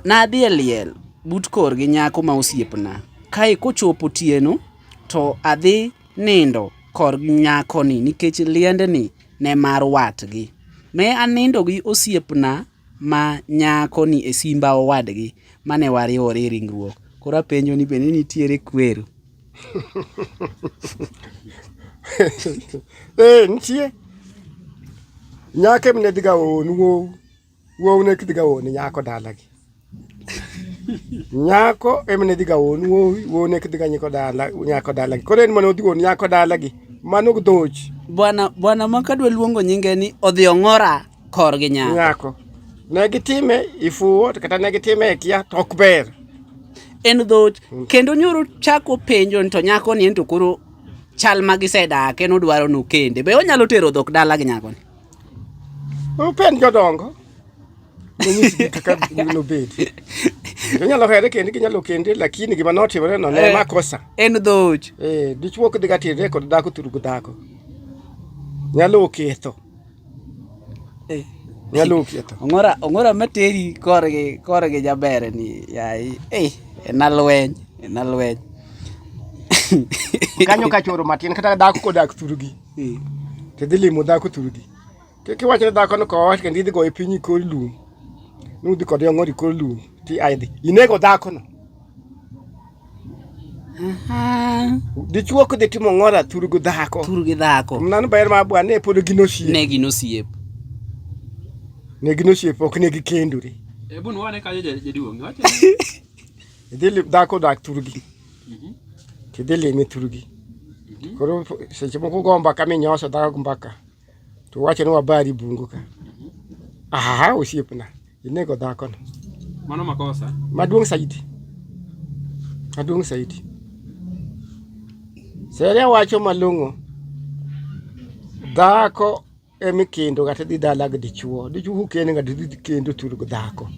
Nadhi e liel but kor gi nyako ma osiepna. Kae kochopo tieno to adhi nindo kor gi nyako ni nikech liendni ne mar watgi. Me anindo gi osiepna ma nyako ni e simba owadgi mane wariwore e ringruok. Koro apenjo ni bende nitiere kwero. Nitie. Nyake mne diga onu wo ne kidiga onu nyako dalagi. Nyako emne diga onu wo ne kidiga nyako dalagi. Koro en mano digo nyako dalagi. Mano gdoch. Bwana makadwa luongo nyinge ni odhi ong'ora kor gi nyako. Nyako. Negitime ifuo kata negitime kia tok ber. En dhoch kendo nyoro chako penjo to nyako ni ento koro chal magisedake no dwaro no kende. Be onyalo tero dhok dala gi nyako ni? Open jodongo. Nyisi kaka no bed. Nyalo here kende ginyalo kende lakini gima notimore no ne makosa. En dhoch. Dichuo kodiga tire kod dhako turugo dhako. Nyalo ketho. Nyalo ketho. Ong'ora materi korgi jaber ni yayi. Enalweny. Kanyo kachoro matin kata dhako kodak turugi. Tedhilimo dhako turugi. Kiwacho dhako no ko wach kendi go e piny kor lum. Nudi kod yong'ori kor lum. Ti aidhi. Inego dhako no. Dichuo kodhi timo ng'ora turugo dhako. Turugi dhako. Mnano ber ma bwa ne pod ginosiep. Ne ginosiep ok ne gikendore. Ebun wane kaje jaduong' wacho. Idhili dhako dak turugi. Tidhili mi turugi. Koro seche moko go mbaka minyoso dhako mbaka. To wacho ni wabari bungu ka. Osiepna. Inego dhako no. Mano makosa. Maduong' saidi. Seria wacho malong'o. Dhako emikendo kata dhi dala gi dichuo. Dichuo kende ga dhi kendo turugo dhako.